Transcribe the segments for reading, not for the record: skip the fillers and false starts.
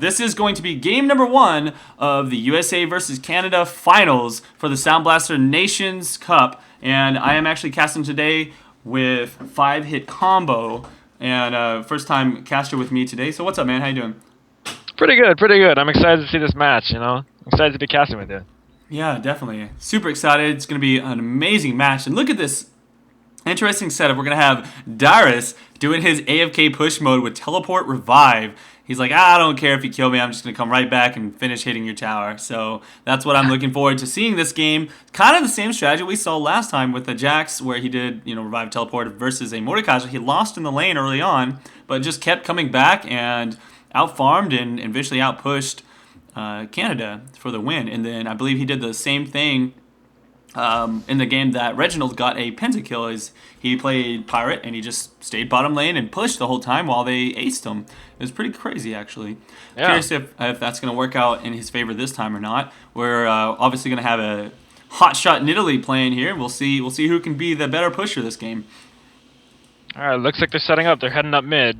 this is going to be game number 1 of the USA versus Canada finals for the Sound Blaster Nations Cup. And I am actually casting today with 5-hit combo. And first time caster with me today. So what's up, man? How you doing? Pretty good, pretty good. I'm excited to see this match, you know? I'm excited to be casting with you. Yeah, definitely. Super excited. It's going to be an amazing match. And look at this interesting setup. We're going to have Darius doing his AFK push mode with Teleport Revive. He's like, I don't care if you kill me. I'm just going to come right back and finish hitting your tower. So that's what I'm looking forward to seeing this game. Kind of the same strategy we saw last time with the Jax, where he did, Revive Teleport versus a Mordekaiser. He lost in the lane early on, but just kept coming back and out-farmed and eventually out-pushed Canada for the win. And then I believe he did the same thing in the game that Reginald got a pentakill. Is he played Pirate and he just stayed bottom lane and pushed the whole time while they aced him. It was pretty crazy, actually. Yeah. Curious if that's going to work out in his favor this time or not. We're obviously going to have a hotshot Nidalee playing here. We'll see who can be the better pusher this game. All right, looks like they're setting up. They're heading up mid.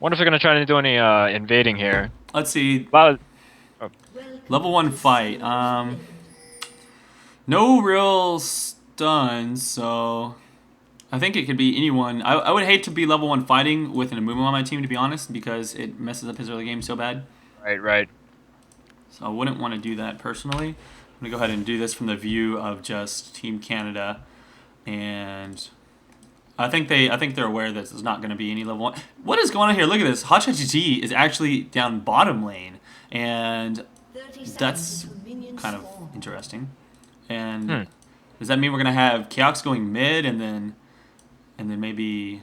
Wonder if they're going to try to do any invading here. Let's see. Oh. Level 1 fight. No real stuns, so I think it could be anyone. I would hate to be level 1 fighting with an Amumu on my team, to be honest, because it messes up his early game so bad. Right. So I wouldn't want to do that personally. I'm going to go ahead and do this from the view of just Team Canada. And I think they're aware that there's not going to be any level 1. What is going on here? Look at this. ColbyCheeZe is actually down bottom lane. And that's kind of interesting. And does that mean we're gonna have Chaos going mid, and then maybe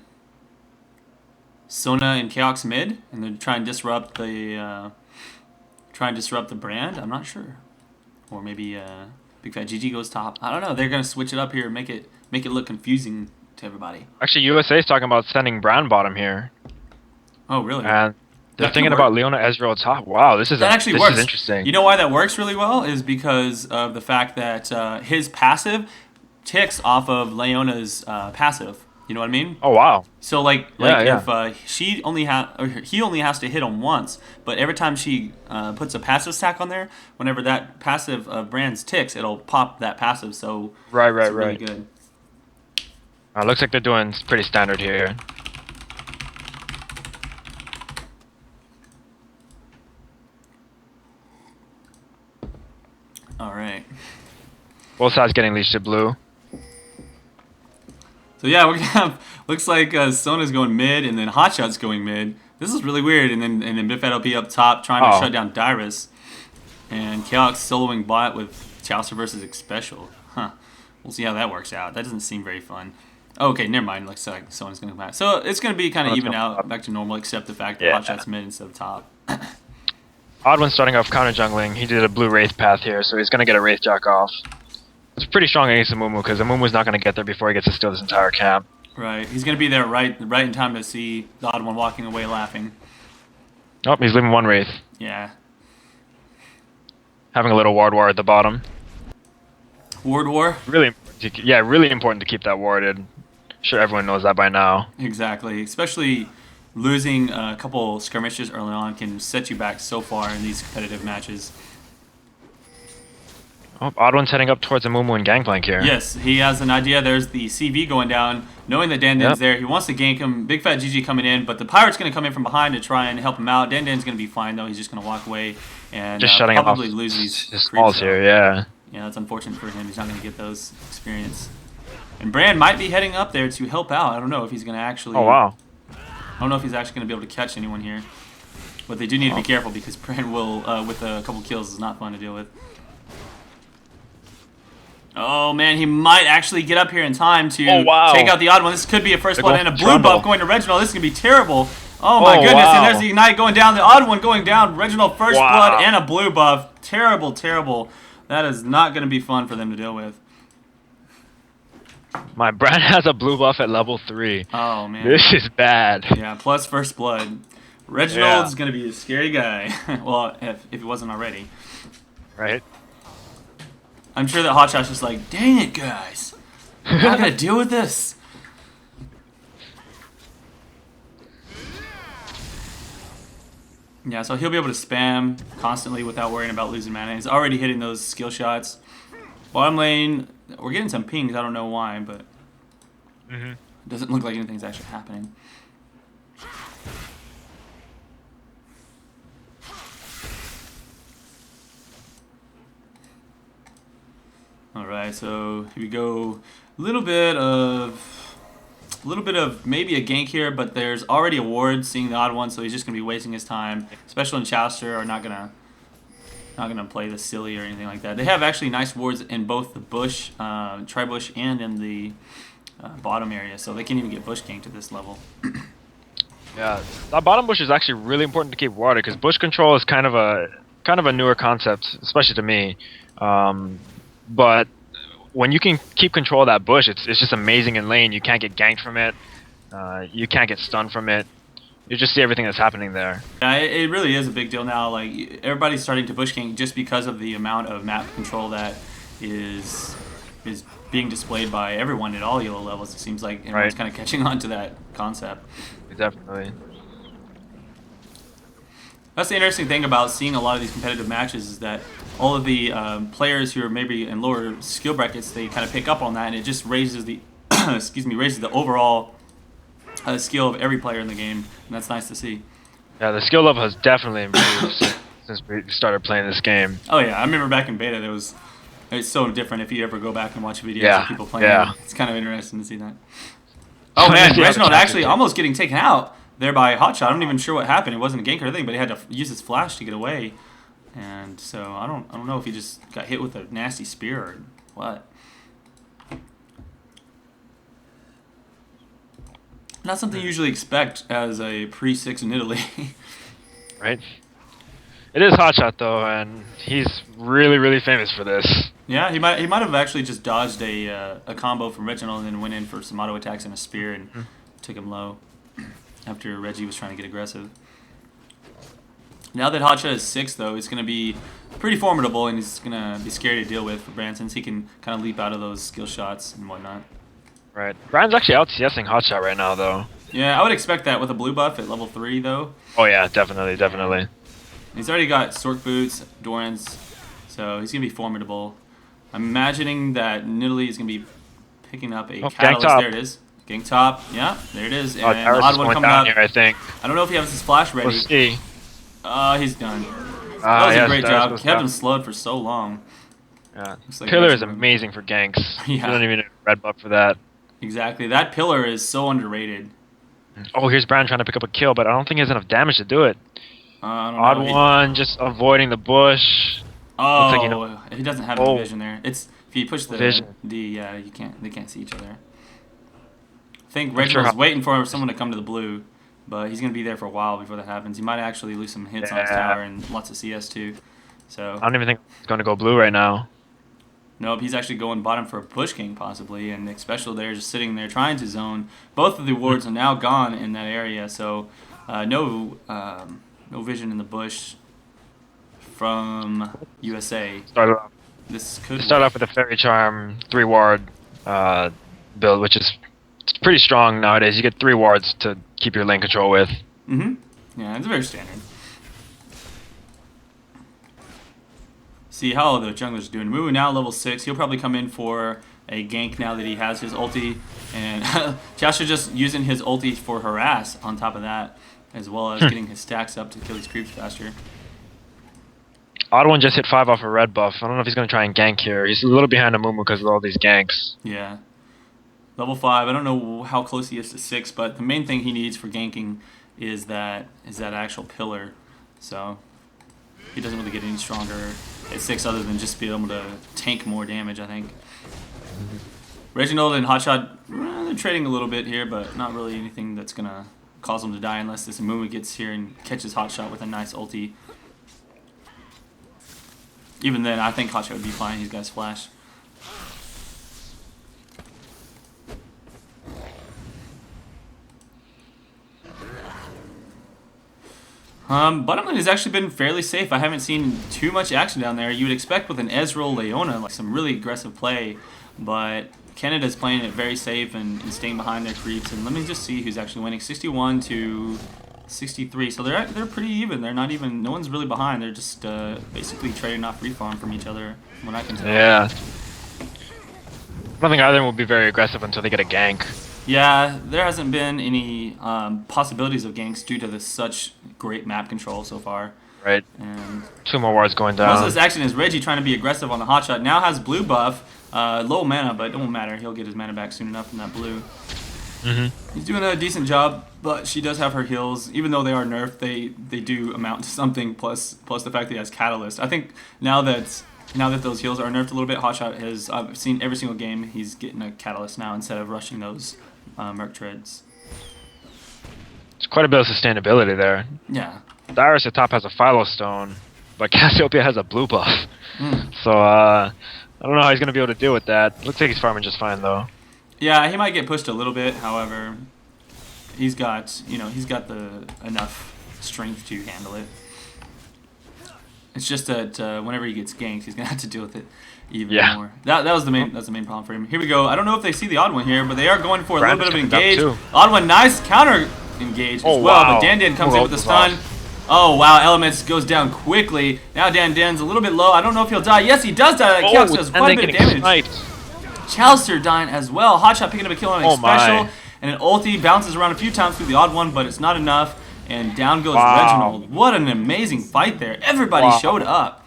Sona and Chaos mid, and then try and disrupt the brand? I'm not sure. Or maybe Big Fat GG goes top. I don't know. They're gonna switch it up here, and make it look confusing to everybody. Actually, USA is talking about sending Brand bottom here. Oh, really? And they're thinking about Leona Ezreal top. Wow, this is interesting. You know why that works really well is because of the fact that his passive ticks off of Leona's passive. You know what I mean? Oh wow. So if he only has to hit him once, but every time she puts a passive stack on there, whenever that passive of Brand's ticks, it'll pop that passive. So right. Really good. Looks like they're doing pretty standard here. All right. Both sides getting leashed to blue. So yeah, we're gonna have. Looks like Sona's going mid, and then Hotshot's going mid. This is really weird. And then Bifat will be up top trying to shut down Dyrus, and Chaos soloing bot with Chaucer versus Xpecial. Huh. We'll see how that works out. That doesn't seem very fun. Oh, okay, never mind. Looks like Sona's gonna come back. So it's gonna be kind of even out, back to normal, except the fact that Hotshot's mid instead of top. Odd starting off counter jungling. He did a blue Wraith path here, so he's going to get a Wraith Jack off. It's pretty strong against Amumu, because Amumu's not going to get there before he gets to steal this entire camp. Right. He's going to be there right in time to see the Odd One walking away laughing. Oh, he's leaving one Wraith. Yeah. Having a little ward war at the bottom. Ward war? Really important to keep that warded. Sure, everyone knows that by now. Exactly. Especially losing a couple skirmishes early on can set you back so far in these competitive matches. Oh, Odd One's heading up towards Amumu and Gangplank here. Yes, he has an idea. There's the CV going down. Knowing that Dandan's there, he wants to gank him. Big Fat GG coming in, but the Pirate's going to come in from behind to try and help him out. Dandan's going to be fine, though. He's just going to walk away and just shutting probably off lose these smalls here, yeah. Yeah, that's unfortunate for him. He's not going to get those experience. And Brand might be heading up there to help out. I don't know if he's going to actually... Oh, wow. I don't know if he's actually going to be able to catch anyone here. But they do need to be careful because Brand will, with a couple kills, is not fun to deal with. Oh, man, he might actually get up here in time to take out the Odd One. This could be a first blood and a blue buff going to Reginald. This is going to be terrible. Oh, my goodness. Wow. And there's the Ignite going down. The Odd One going down. Reginald first blood and a blue buff. Terrible, terrible. That is not going to be fun for them to deal with. My Brand has a blue buff at level 3. Oh, man. This is bad. Yeah, plus first blood. Reginald's going to be a scary guy. Well, if it wasn't already. Right. I'm sure that Hotshot's just like, dang it, guys. I'm not going to deal with this. Yeah, so he'll be able to spam constantly without worrying about losing mana. He's already hitting those skill shots. Bottom lane, we're getting some pings. I don't know why, but it doesn't look like anything's actually happening. All right, so here we go. A little bit of maybe a gank here, but there's already a ward seeing the odd one, so he's just gonna be wasting his time. Special and Chauster are not gonna play this silly or anything like that. They have actually nice wards in both the bush, tri-bush, and in the bottom area, so they can even get bush ganked at this level. Yeah, that bottom bush is actually really important to keep warded because bush control is kind of a newer concept, especially to me. But when you can keep control of that bush, it's just amazing in lane. You can't get ganked from it. You can't get stunned from it. You just see everything that's happening there. Yeah, it really is a big deal now. Like, everybody's starting to bush gank just because of the amount of map control that is being displayed by everyone at all yellow levels. It seems like everyone's kind of catching on to that concept. Definitely. That's the interesting thing about seeing a lot of these competitive matches is that all of the players who are maybe in lower skill brackets, they kind of pick up on that, and it just raises the raises the overall skill of every player in the game, and that's nice to see. Yeah, the skill level has definitely improved since we started playing this game. Oh yeah, I remember back in beta, it's so different if you ever go back and watch videos of people playing. Yeah. It's kind of interesting to see that. Oh man, Reginald actually almost getting taken out there by Hotshot. I'm not even sure what happened. It wasn't a gank or anything, but he had to use his flash to get away. And so I don't know if he just got hit with a nasty spear or what. Not something you usually expect as a pre-6 in Italy. Right. It is Hotshot though, and he's really, really famous for this. Yeah, he might have actually just dodged a combo from Reginald and then went in for some auto attacks and a spear and took him low after Reggie was trying to get aggressive. Now that Hotshot is 6, though, he's going to be pretty formidable, and he's going to be scary to deal with for Brand since he can kind of leap out of those skill shots and whatnot. Right. Brand's actually out CSing Hotshot right now, though. Yeah, I would expect that with a blue buff at level 3, though. Oh yeah, definitely, definitely. He's already got Stork Boots, Dorans, so he's going to be formidable. I'm imagining that Nidalee is going to be picking up a Catalyst. There it is. Gank top. Yeah, there it is. And the odd one coming out here, I think. I don't know if he has his flash ready. We'll see. He's done. That was a great job. Kept him slowed for so long. Yeah. Like Pillar is amazing for ganks. Yeah. You don't even need a red buff for that. Exactly. That Pillar is so underrated. Oh, here's Brand trying to pick up a kill, but I don't think he has enough damage to do it. Odd one, just avoiding the bush. Oh, like he doesn't have any vision there. It's if you push the vision. They can't see each other. I think Reginald's waiting for someone to come to the blue, but he's gonna be there for a while before that happens. He might actually lose some hits on his tower and lots of CS too. So I don't even think he's gonna go blue right now. Nope, he's actually going bottom for a push king possibly, and Nick Special there just sitting there trying to zone. Both of the wards are now gone in that area, so no vision in the bush from USA. This could start off with a Fairy Charm 3 ward build, which is pretty strong nowadays. You get 3 wards to keep your lane control with. Yeah, it's very standard. See how the jungler's doing. Moo now level 6. He'll probably come in for a gank now that he has his ulti. And Joshua just using his ulti for harass on top of that, as well as getting his stacks up to kill these creeps faster. Odd one just hit 5 off a red buff. I don't know if he's going to try and gank here. He's a little behind Amumu because of all these ganks. Yeah. Level 5. I don't know how close he is to 6, but the main thing he needs for ganking is that actual pillar. So he doesn't really get any stronger at 6 other than just being able to tank more damage, I think. Reginald and Hotshot, they're trading a little bit here, but not really anything that's going to cause them to die unless this Amumu gets here and catches Hotshot with a nice ulti. Even then, I think Hotshot would be fine. He's got his flash. Bottom lane has actually been fairly safe. I haven't seen too much action down there. You would expect with an Ezreal Leona, like some really aggressive play, but Canada's playing it very safe and staying behind their creeps. And let me just see who's actually winning. 61 to 63. So they're pretty even. They're not even. No one's really behind. They're just basically trading off free farm from each other. From what I can tell. Yeah. I don't think either of them will be very aggressive until they get a gank. Yeah, there hasn't been any possibilities of ganks due to this such great map control so far. Right. And 2 more wards going down. most of this action is Reggie trying to be aggressive on the hotshot. Now has blue buff, low mana, but it won't matter. He'll get his mana back soon enough from that blue. He's doing a decent job, but she does have her heals. Even though they are nerfed, they do amount to something. Plus the fact that he has Catalyst. I think now that those heals are nerfed a little bit, hotshot has I've seen every single game he's getting a Catalyst now instead of rushing those Merc Treads. There's quite a bit of sustainability there. Yeah. Dyrus at top has a Philo Stone, but Cassiopeia has a blue buff. So I don't know how he's gonna be able to deal with that. Looks like he's farming just fine though. Yeah, he might get pushed a little bit. However, he's got the enough strength to handle it. It's just that whenever he gets ganked, he's gonna have to deal with it even more. That was the main problem for him. Here we go. I don't know if they see the odd one here, but they are going for a little bit of engage. Odd one, nice counter engage as well. But Dan comes in with the stun. Oh wow, Elements goes down quickly. Now Dan's a little bit low. I don't know if he'll die. Yes, he does die. That Kiox does quite a bit of damage. Chalister dying as well. Hotshot picking up a kill on a special. And an ulti bounces around a few times through the odd one, but it's not enough. And down goes Reginald. What an amazing fight there. Everybody showed up.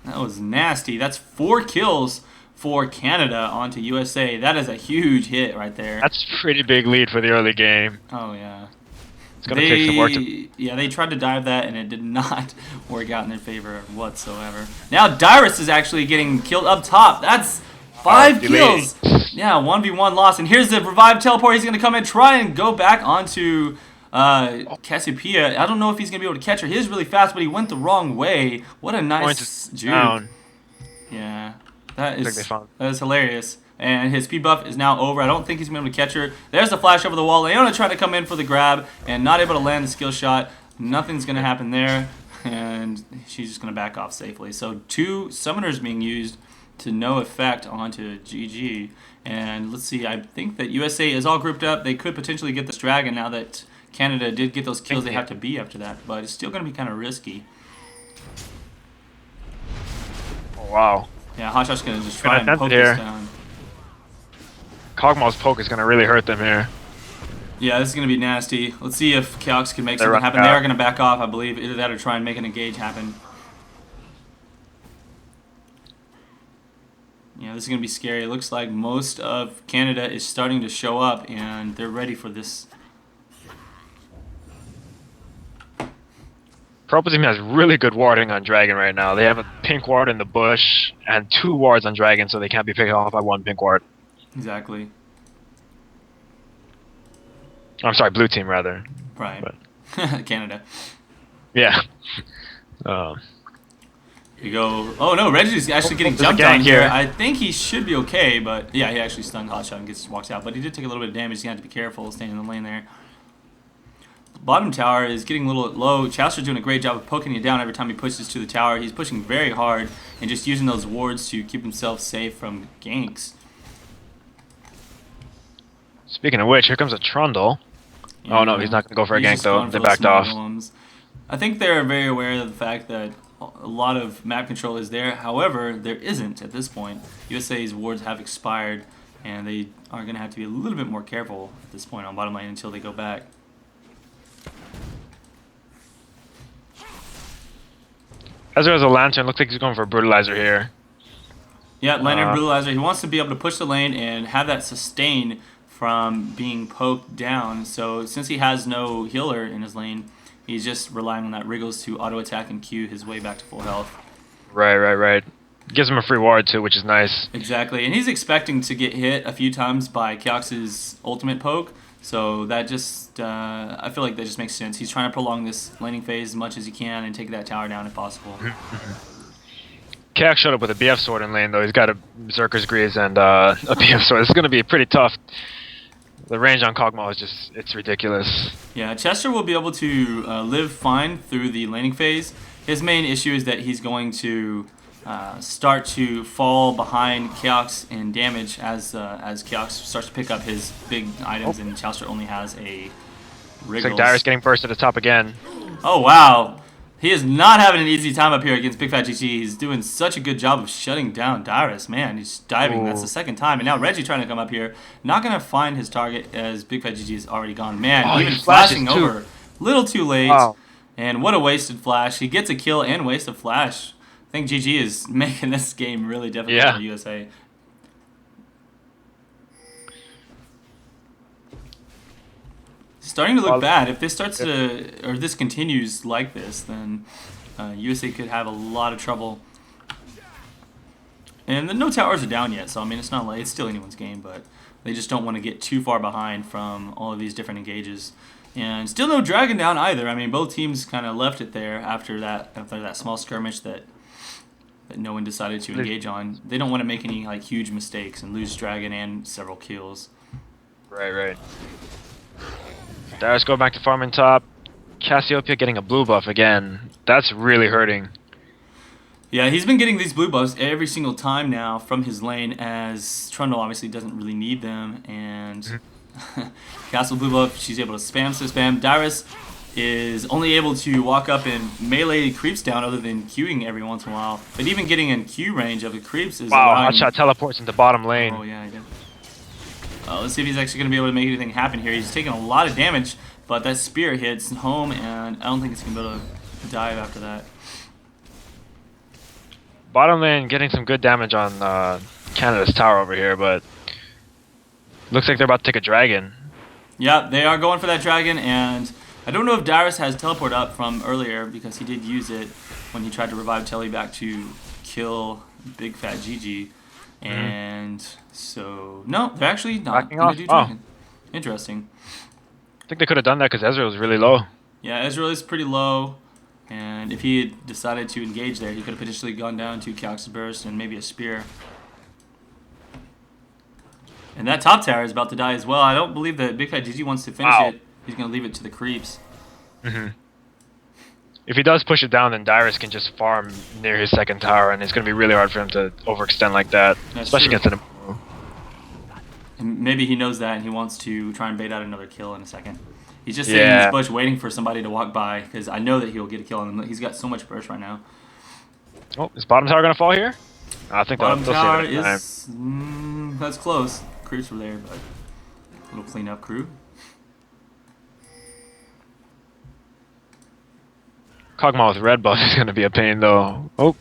That was nasty. That's 4 kills for Canada onto USA. That is a huge hit right there. That's a pretty big lead for the early game. Oh, yeah. It's going to take some work to... Yeah, they tried to dive that, and it did not work out in their favor whatsoever. Now Dyrus is actually getting killed up top. That's 5 kills. Yeah, 1v1 loss. And here's the revive teleport. He's going to come in, try and go back onto Cassiopeia. I don't know if he's going to be able to catch her. He is really fast, but he went the wrong way. What a nice juke. Yeah, that is hilarious. And his speed buff is now over. I don't think he's going to be able to catch her. There's the flash over the wall. Leona tried to come in for the grab and not able to land the skill shot. Nothing's going to happen there. And she's just going to back off safely. So 2 summoners being used to no effect onto GG. And let's see, I think that USA is all grouped up. They could potentially get this dragon now that Canada did get those kills they have to be after that. But it's still going to be kind of risky. Oh, wow. Yeah, Hotshot's going to just try and poke this down. Kog'Maw's poke is going to really hurt them here. Yeah, this is going to be nasty. Let's see if Kiox can make something happen. They are going to back off, I believe. Either that or try and make an engage happen. Yeah, this is going to be scary. It looks like most of Canada is starting to show up, and they're ready for this. Purple team has really good warding on Dragon right now. They have a pink ward in the bush and 2 wards on Dragon, so they can't be picked off by 1 pink ward. Exactly. I'm sorry, blue team rather. Right. Canada. Yeah. Here you go. Oh no, Reggie's actually getting jumped on here. I think he should be okay, but yeah, he actually stunned Hotshot and walks out. But he did take a little bit of damage. He's going to have to be careful staying in the lane there. The bottom tower is getting a little low. Chalister's doing a great job of poking it down every time he pushes to the tower. He's pushing very hard and just using those wards to keep himself safe from ganks. Speaking of which, here comes a Trundle. Yeah, oh no, he's not going to go for a gank though. They backed off. Golems. I think they're very aware of the fact that a lot of map control is there. However, there isn't at this point. USA's wards have expired, and they are going to have to be a little bit more careful at this point on bottom lane until they go back. Ezra has a Lantern. Looks like he's going for a Brutalizer here. Yeah, Lantern Brutalizer. He wants to be able to push the lane and have that sustain from being poked down. So since he has no healer in his lane, he's just relying on that Wriggles to auto attack and Q his way back to full health. Right. Gives him a free ward too, which is nice. Exactly, and he's expecting to get hit a few times by Kiox's ultimate poke. So that just, I feel like that just makes sense. He's trying to prolong this laning phase as much as he can and take that tower down if possible. Kiox showed up with a BF sword in lane though. He's got a Berserker's Greaves and a BF sword. This is going to be pretty tough. The range on Kog'Maw is just, it's ridiculous. Yeah, Chester will be able to live fine through the laning phase. His main issue is that he's going to start to fall behind Kiox in damage as Kiox starts to pick up his big items, and Chester only has a Looks like Dyrus getting burst at the top again. Oh, wow. He is not having an easy time up here against Big Fat GG. He's doing such a good job of shutting down Dyrus. Man, he's diving. Ooh. That's the second time. And now Reggie trying to come up here. Not going to find his target as Big Fat GG is already gone. Man, even flashing over. Little too late. Wow. And what a wasted flash. He gets a kill and waste a flash. I think GG is making this game really difficult for USA. Starting to look bad. If this starts to, or this continues like this, then USA could have a lot of trouble. And no towers are down yet, so I mean it's not like it's still anyone's game, but they just don't want to get too far behind from all of these different engages. And still no dragon down either. I mean both teams kind of left it there after that small skirmish that no one decided to engage on. They don't want to make any like huge mistakes and lose dragon and several kills. Right. Dyrus go back to farming top. Cassiopeia getting a blue buff again. That's really hurting. Yeah, he's been getting these blue buffs every single time now from his lane, as Trundle obviously doesn't really need them. And Castle blue buff, she's able to spam. Dyrus is only able to walk up and melee creeps down other than queuing every once in a while. But even getting in Q range of the creeps is hotshot teleports into bottom lane. Oh, yeah, he did. Let's see if he's actually going to be able to make anything happen here. He's taking a lot of damage, but that spear hits home, and I don't think it's going to be able to dive after that. Bottom lane getting some good damage on Canada's tower over here, but looks like they're about to take a dragon. Yeah, they are going for that dragon, and I don't know if Dyrus has teleport up from earlier because he did use it when he tried to revive Telly back to kill Big Fat GG. And so, no, they're actually not going to do dragon. Interesting. I think they could have done that because Ezreal was really low. Yeah, Ezreal is pretty low. And if he had decided to engage there, he could have potentially gone down to Calix's Burst and maybe a Spear. And that top tower is about to die as well. I don't believe that Big Fat GG wants to finish it. He's going to leave it to the creeps. If he does push it down, then Dyrus can just farm near his second tower, and it's going to be really hard for him to overextend like that, especially against an. And maybe he knows that, and he wants to try and bait out another kill in a second. He's just sitting in his bush waiting for somebody to walk by, because I know that he'll get a kill on him. He's got so much burst right now. Oh, is bottom tower going to fall here? I think bottom tower is... that's close. Creeps were there, but a little cleanup crew. Kog'Maw with red buff is going to be a pain, though. Oh,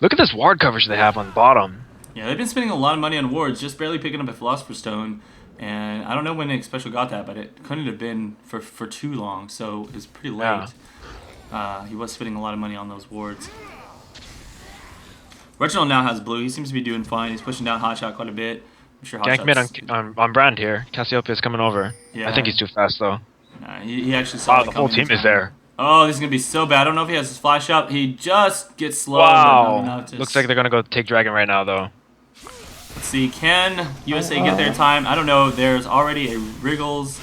look at this ward coverage they have on bottom. Yeah, they've been spending a lot of money on wards, just barely picking up a Philosopher's Stone. And I don't know when they special got that, but it couldn't have been for too long, so it's pretty late. Yeah. He was spending a lot of money on those wards. Reginald now has blue. He seems to be doing fine. He's pushing down Hotshot quite a bit. I'm sure Gank mid on Brand here. Cassiopeia is coming over. Yeah. I think he's too fast, though. Nah, he actually saw it the whole team is there. Oh, this is going to be so bad. I don't know if he has his flash up. He just gets slow. Wow. Looks like they're going to go take Dragon right now, though. Let's see. Can USA get their time? I don't know. There's already a Wriggles,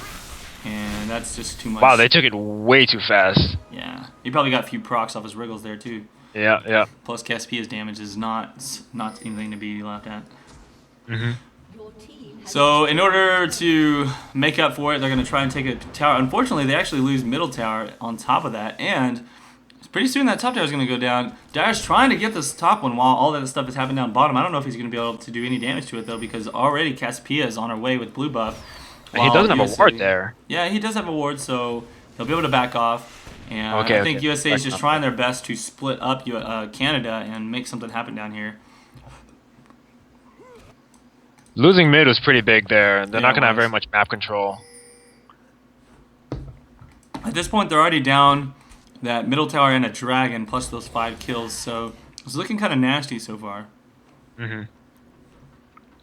and that's just too much. Wow, they took it way too fast. Yeah. He probably got a few procs off his Wriggles there, too. Yeah. Plus, Caspia's damage is not anything to be laughed at. So, in order to make up for it, they're going to try and take a tower. Unfortunately, they actually lose middle tower on top of that, and pretty soon that top tower is going to go down. Dyrus trying to get this top one while all that stuff is happening down bottom. I don't know if he's going to be able to do any damage to it, though, because already Cassiopeia is on her way with blue buff. And he doesn't have a ward there. Yeah, he does have a ward, so he'll be able to back off. And I think USA is just trying their best to split up Canada and make something happen down here. Losing mid was pretty big there. They're not going to have very much map control. At this point, they're already down that middle tower and a dragon, plus those 5 kills, so it's looking kind of nasty so far.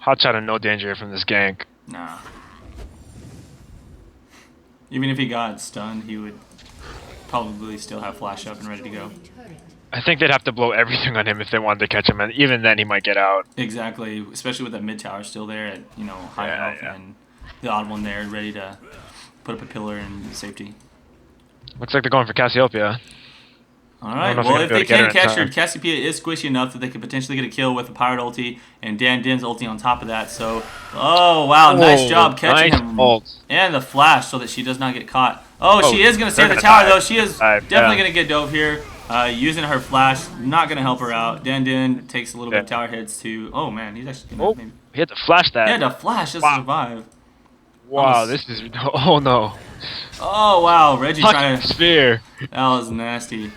Hotshot in no danger from this gank. Nah. Even if he got stunned, he would probably still have flash up and ready to go. I think they'd have to blow everything on him if they wanted to catch him, and even then he might get out. Exactly, especially with that mid tower still there at high health and the odd one there ready to put up a pillar in safety. Looks like they're going for Cassiopeia. All I don't right. know if Well, they're if gonna they be able can to get catch her her, in time. Cassiopeia is squishy enough that they could potentially get a kill with the pirate ulti and Dan Din's ulti on top of that. So, oh wow, nice Oh, job catching nice him ult. and the flash so that she does not get caught. Oh, Oh, she is gonna they're save the gonna tower die. though. She is Yeah. definitely gonna get dove here. Using her flash, not gonna help her out. Dan Din takes a little bit of Yeah. tower hits to. Oh man, he's actually gonna. Oh, Maybe, he had to flash he that. had to flash just to Wow. survive. Wow, Almost. this is. Oh no. Oh wow, Reggie trying Fucking to. spear. That was nasty.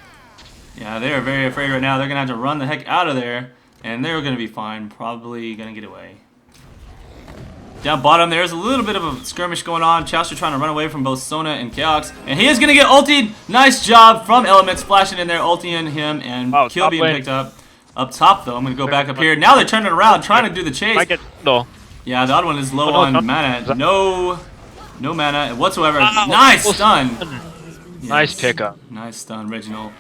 Yeah, they are very afraid right now. They're gonna have to run the heck out of there, and they're gonna be fine. Probably gonna get away. Down bottom, there's a little bit of a skirmish going on. Chowster trying to run away from both Sona and Chaos, and he is gonna get ultied. Nice job from Elements, flashing in there, ulting him, and Oh, kill top being lane. picked up. Up top though, I'm gonna go back up here. Now they're turning around, trying to do the chase. Might get no. Yeah, the other one is low Oh, no, on no. mana. No mana whatsoever. Ow, Nice almost stun. Nice Yes. pickup. Nice stun, Reginald.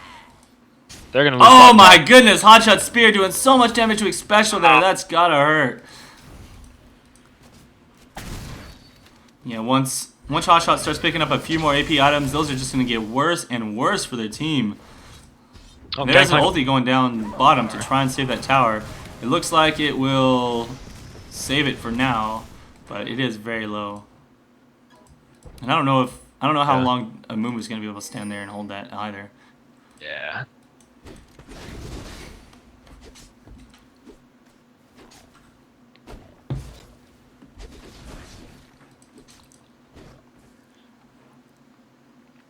They're gonna lose. Oh that my fight. goodness, Hotshot Spear doing so much damage to Special there. That's gotta hurt. Yeah, once Hotshot starts picking up a few more AP items, those are just gonna get worse and worse for their team. Oh, There's an Gangplank. ulti going down bottom to try and save that tower. It looks like it will save it for now, but it is very low. And I don't know how Yeah. long a Moon is gonna be able to stand there and hold that either. Yeah.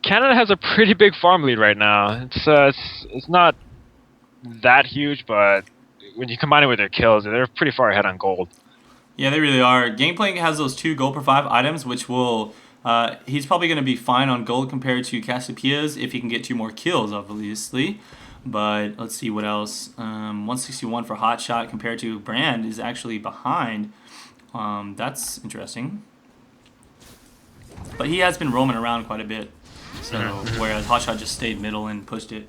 Canada has a pretty big farm lead right now. It's not that huge, but when you combine it with their kills, they're pretty far ahead on gold. Yeah, they really are. Gangplank has those 2 gold per 5 items, which will... he's probably going to be fine on gold compared to Cassiopeia's if he can get 2 more kills, obviously. But let's see what else. 161 for Hotshot compared to Brand is actually behind. That's interesting. But he has been roaming around quite a bit. So whereas Hotshot just stayed middle and pushed it.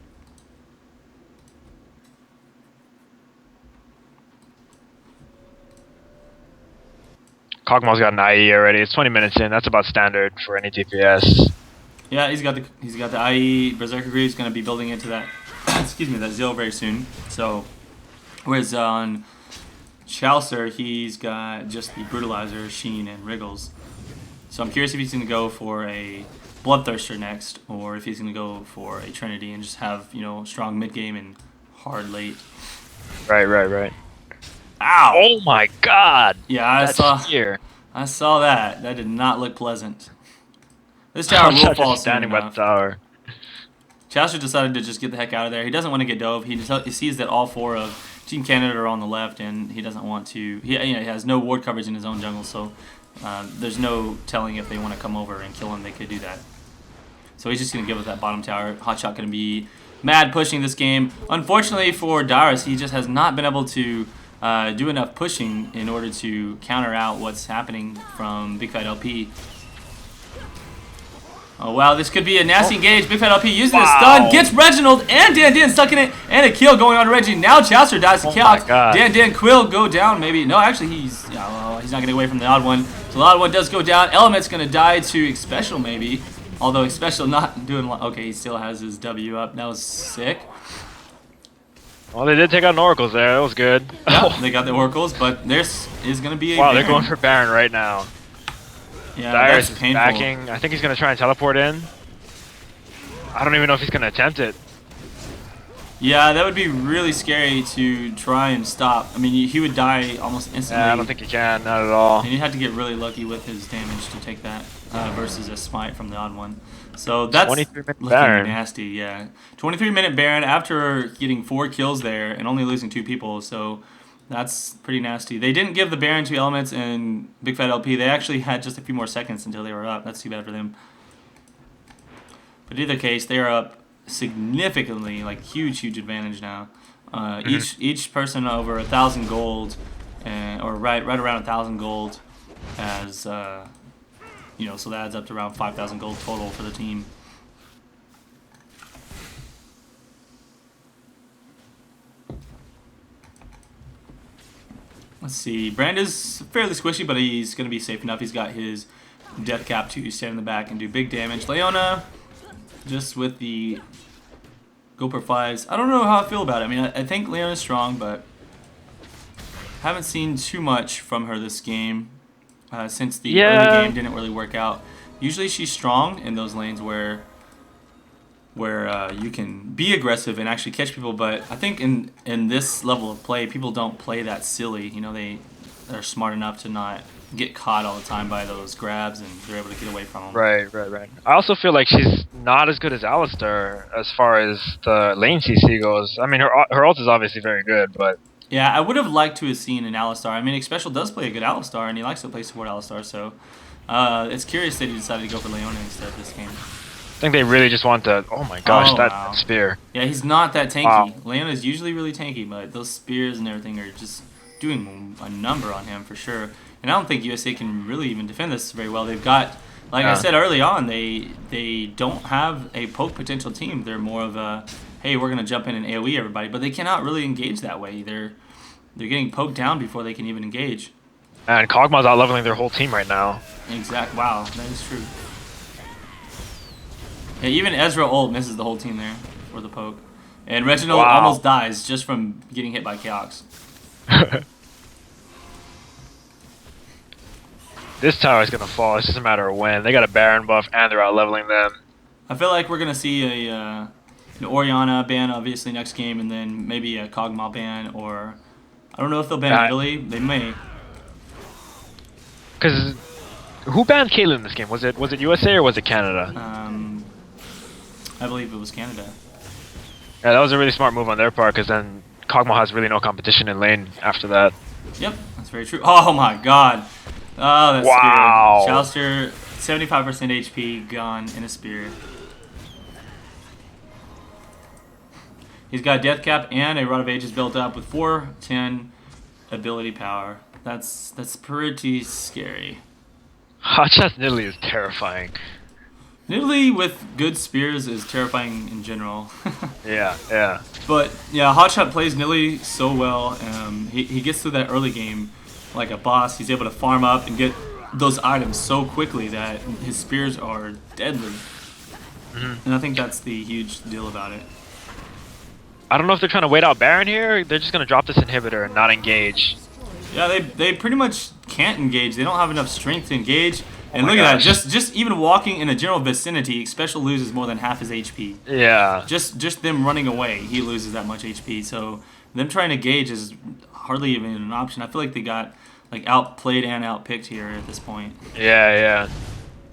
Kog'Maw's got an IE already. It's 20 minutes in. That's about standard for any DPS. Yeah, he's got the IE. Berserker Greave's going to be building into that. Excuse me, that Zill very soon. So, whereas on Chaucer, he's got just the Brutalizer, Sheen, and Wriggles. So I'm curious if he's going to go for a Bloodthirster next, or if he's going to go for a Trinity and just have strong mid game and hard late. Right. Ow! Oh my god! Yeah, I That saw. spear. I saw that. That did not look pleasant. This tower will Hotshot fall just soon standing by the enough. tower. Chaucer decided to just get the heck out of there. He doesn't want to get dove. He sees that all 4 of Team Canada are on the left, and he doesn't want to. He has no ward coverage in his own jungle, so there's no telling if they want to come over and kill him. They could do that. So he's just gonna give us that bottom tower. Hotshot gonna be mad pushing this game. Unfortunately for Darius, he just has not been able to do enough pushing in order to counter out what's happening from Big Fight LP. Oh wow, this could be a nasty engage. Big Fat LP using a stun, gets Reginald and Dan Dan stuck in it, and a kill going on to Reggie. Now Chaucer dies to Chaos. Dan Dan Quill go down maybe. No, actually he's not getting away from the odd one. So the odd one does go down. Element's gonna die to Special maybe. Although Special not doing okay, he still has his W up. That was sick. Well, they did take out an Oracles there. That was good. Yeah, they got the Oracles, but there's is gonna be a Wow, they're Baron. going for Baron right now. Yeah, Darius that's is painful. backing. I think he's going to try and teleport in. I don't even know if he's going to attempt it. Yeah, that would be really scary to try and stop. I mean, he would die almost instantly. Yeah, I don't think he can. Not at all. And you'd have to get really lucky with his damage to take that versus a smite from the odd one. So that's 23-minute looking Baron. nasty, yeah. 23-minute Baron after getting 4 kills there and only losing 2 people. So that's pretty nasty. They didn't give the Baron to Elements and Big Fat LP. They actually had just a few more seconds until they were up. That's too bad for them. But in either case, they are up significantly, like huge advantage now. Each person over 1,000 gold, or right around 1,000 gold, as so that adds up to around 5,000 gold total for the team. Let's see. Brand is fairly squishy, but he's going to be safe enough. He's got his death cap to stand in the back and do big damage. Leona, just with the go for 5s. I don't know how I feel about it. I mean, I think Leona's strong, but haven't seen too much from her this game since the early game didn't really work out. Usually she's strong in those lanes where you can be aggressive and actually catch people, but I think in this level of play, people don't play that silly. You know, they're smart enough to not get caught all the time by those grabs, and they're able to get away from them. Right. I also feel like she's not as good as Alistar as far as the lane CC goes. I mean, her ult is obviously very good, but... Yeah, I would have liked to have seen an Alistar. I mean, Xpecial does play a good Alistar, and he likes to play support Alistar, so it's curious that he decided to go for Leona instead of this game. I think they really just want to... Oh my gosh, that spear. Yeah, he's not that tanky. Wow. Leona's usually really tanky, but those spears and everything are just doing a number on him for sure. And I don't think USA can really even defend this very well. They've got, like I said early on, they don't have a poke potential team. They're more of a, hey, we're going to jump in and AoE everybody. But they cannot really engage that way. They're getting poked down before they can even engage. And Kog'Maw's out-leveling their whole team right now. Exactly. Wow, that is true. Yeah, even Ezra ult misses the whole team there for the poke. And Reginald almost dies just from getting hit by Chaos. This tower is going to fall. It's just a matter of when. They got a Baron buff, and they're out-leveling them. I feel like we're going to see an Orianna ban, obviously, next game, and then maybe a Kog'Maw ban, or... I don't know if they'll ban Italy. They may. Because... Who banned Caitlyn in this game? Was it USA or was it Canada? I believe it was Canada. Yeah, that was a really smart move on their part, because then Kog'Maw has really no competition in lane after that. Yep, that's very true. Oh my god. Oh, that's wow. Chalister, 75% HP, gone in a spear. He's got Death Cap and a Rod of Ages built up with 410 ability power. That's pretty scary. Hotshot's Nidalee is terrifying. Nidalee with good spears is terrifying in general. Yeah. But yeah, Hotshot plays Nidalee so well. He gets through that early game like a boss. He's able to farm up and get those items so quickly that his spears are deadly. And I think that's the huge deal about it. I don't know if they're trying to wait out Baron here. They're just going to drop this inhibitor and not engage. Yeah, they pretty much can't engage. They don't have enough strength to engage. And look at that, just even walking in a general vicinity, Xpecial loses more than half his HP. Yeah. Just them running away, he loses that much HP. So them trying to engage is hardly even an option. I feel like they got like outplayed and outpicked here at this point. Yeah.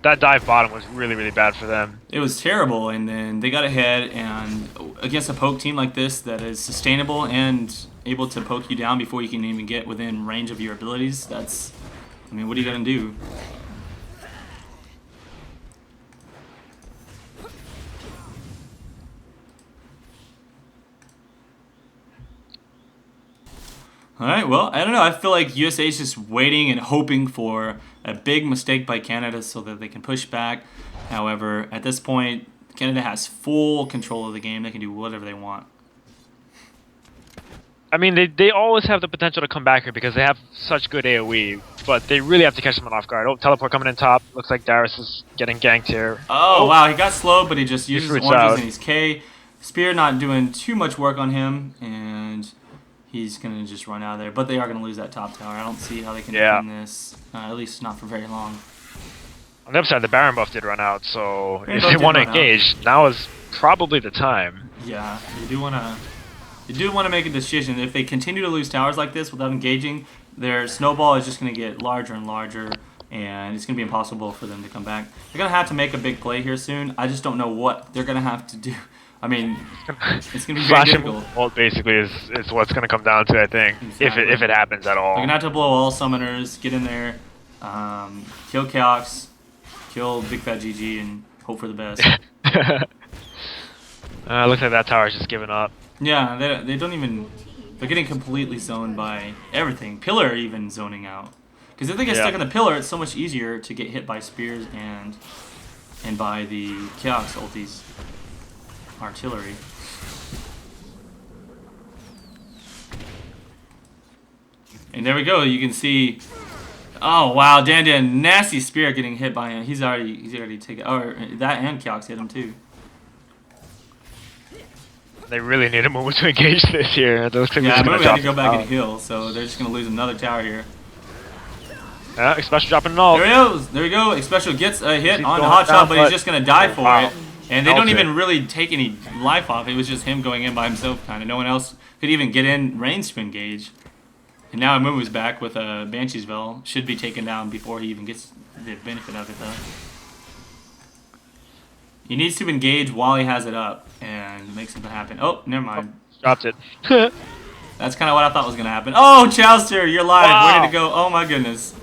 That dive bottom was really, really bad for them. It was terrible, and then they got ahead, and against a poke team like this that is sustainable and able to poke you down before you can even get within range of your abilities, that's, I mean, what are you going to do? Alright, well, I don't know. I feel like USA is just waiting and hoping for a big mistake by Canada so that they can push back. However, at this point, Canada has full control of the game. They can do whatever they want. I mean, they always have the potential to come back here because they have such good AoE, but they really have to catch them off guard. Oh, teleport coming in top. Looks like Darius is getting ganked here. Oh, wow, he got slowed, but he just uses oranges and he's K. Spear not doing too much work on him, and he's going to just run out of there. But they are going to lose that top tower. I don't see how they can defend this, at least not for very long. On the upside, the Baron buff did run out, so if they want to engage, now is probably the time. Yeah, they do want to make a decision. If they continue to lose towers like this without engaging, their snowball is just going to get larger and larger, and it's going to be impossible for them to come back. They're going to have to make a big play here soon. I just don't know what they're going to have to do. I mean, it's going to be very difficult. Well, basically, is what's going to come down to, I think, exactly. if it happens at all. They're going to have to blow all summoners, get in there, kill Chaos, kill Big Fat GG, and hope for the best. Looks like that tower's just giving up. Yeah, they don't even... They're getting completely zoned by everything. Pillar even zoning out. Because if they get stuck in the pillar, it's so much easier to get hit by spears and by the Chaos ultis. Artillery. And there we go. You can see. Oh wow, Dan, nasty spear getting hit by him. He's already taken. Or that and Kyox hit him too. They really need a Mumu to engage this here. It looks like Yeah, they're Mumu just had gonna to go drop back it and heal, so they're just gonna lose another tower here. Yeah, special dropping an ult. There he goes. There we go. Special gets a hit He's on the going hot shot, down, but he's but- just gonna die for Wow. it. And they don't Melted. even really take any life off. It was just him going in by himself, kind of. No one else could even get in range to engage. And now Mumu's back with a Banshee's Veil. Should be taken down before he even gets the benefit of it, though. He needs to engage while he has it up and make something happen. Oh, never mind. Dropped it. That's kind of what I thought was going to happen. Oh, Chowster, you're live. Wow. Where did it go? Oh, my goodness.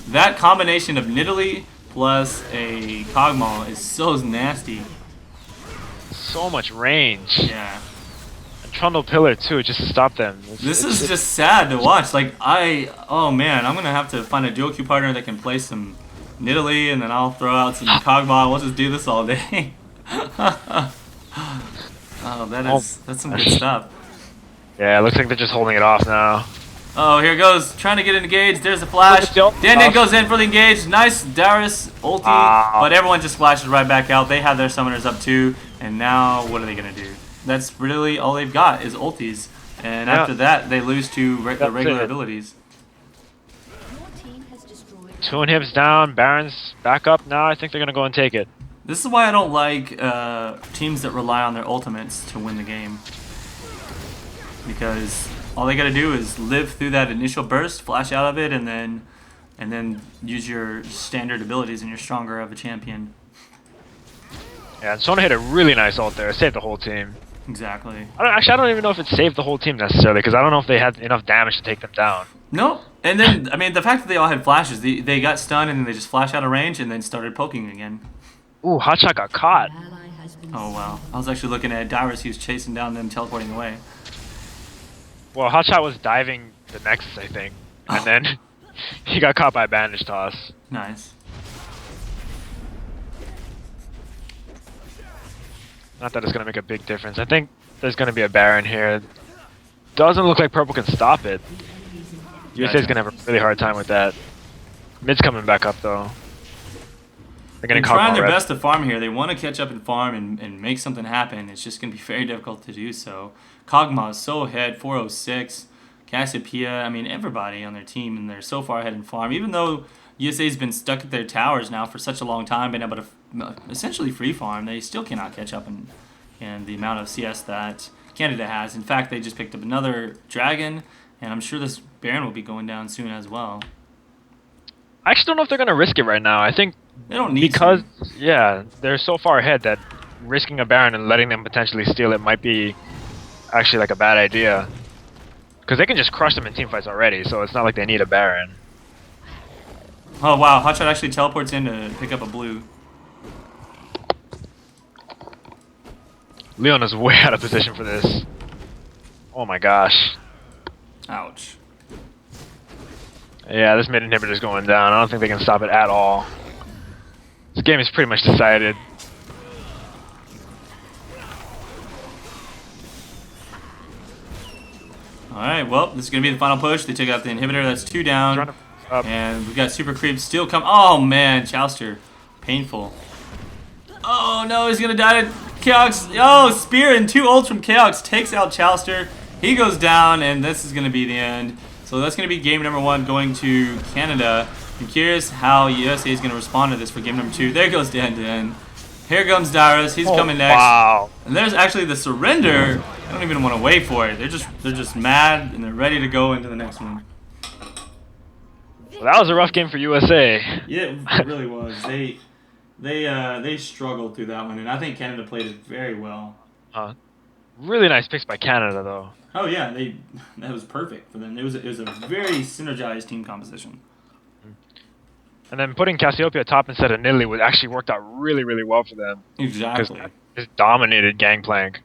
That combination of Nidalee plus a Cogmaw is so nasty. So much range. Yeah. And Trundle Pillar too, just to stop them. This is just sad to watch. Like, oh man, I'm going to have to find a dual queue partner that can play some Nidalee, and then I'll throw out some Cogmaw. We'll just do this all day. Oh, that's some good stuff. Yeah, it looks like they're just holding it off now. Oh, here goes. Trying to get engaged. There's a flash. Dan goes in for the engage. Nice Darius ulti. But everyone just flashes right back out. They have their summoners up too. And now, what are they going to do? That's really all they've got is ultis. And after that, they lose to the regular abilities. 2 inhibs down. Baron's back up now. I think they're going to go and take it. This is why I don't like teams that rely on their ultimates to win the game. Because all they got to do is live through that initial burst, flash out of it, and then use your standard abilities, and you're stronger of a champion. Yeah, and Sona hit a really nice ult there. It saved the whole team. Exactly. I don't even know if it saved the whole team necessarily, because I don't know if they had enough damage to take them down. No. And then, I mean, the fact that they all had flashes, they got stunned, and then they just flashed out of range, and then started poking again. Ooh, Hotshot got caught. Oh, wow. I was actually looking at Dyrus. He was chasing down them, teleporting away. Well, Hotshot was diving the Nexus, I think. And then he got caught by a bandage toss. Nice. Not that it's going to make a big difference. I think there's going to be a Baron here. Doesn't look like Purple can stop it. USA's going to have a really hard time with that. Mid's coming back up, though. They're They're getting trying their best to farm here. They want to catch up and farm and make something happen. It's just going to be very difficult to do so. Kog'Maw is so ahead, 406. Cassiopeia, I mean, everybody on their team, and they're so far ahead in farm. Even though USA's been stuck at their towers now for such a long time, been able to essentially free farm, they still cannot catch up in the amount of CS that Canada has. In fact, they just picked up another dragon, and I'm sure this Baron will be going down soon as well. I actually don't know if they're going to risk it right now. I think they don't need because, to. Yeah, they're so far ahead that risking a Baron and letting them potentially steal it might be actually like a bad idea. Because they can just crush them in teamfights already, so it's not like they need a Baron. Oh wow, Hotshot actually teleports in to pick up a blue. Leon is way out of position for this. Oh my gosh. Ouch. Yeah, this mid inhibitor is going down. I don't think they can stop it at all. This game is pretty much decided. Alright, well, this is going to be the final push. They took out the inhibitor. That's 2 down. And we've got Super Creep still come. Oh, man. Chowster. Painful. Oh, no. He's going to die to Chaos. Oh, Spear and 2 ults from Chaos takes out Chowster. He goes down, and this is going to be the end. So that's going to be game number 1 going to Canada. I'm curious how USA is going to respond to this for game number 2. There goes Dan. Here comes Dyrus. He's coming next. Wow. And there's actually the surrender. I don't even want to wait for it. They're just mad and they're ready to go into the next one. Well, that was a rough game for USA. Yeah, it really was. They struggled through that one, and I think Canada played it very well. Really nice picks by Canada, though. Oh yeah, that was perfect for them. It was a very synergized team composition. And then putting Cassiopeia top instead of Nidalee would actually worked out really, really well for them. Exactly. Because it just dominated Gangplank.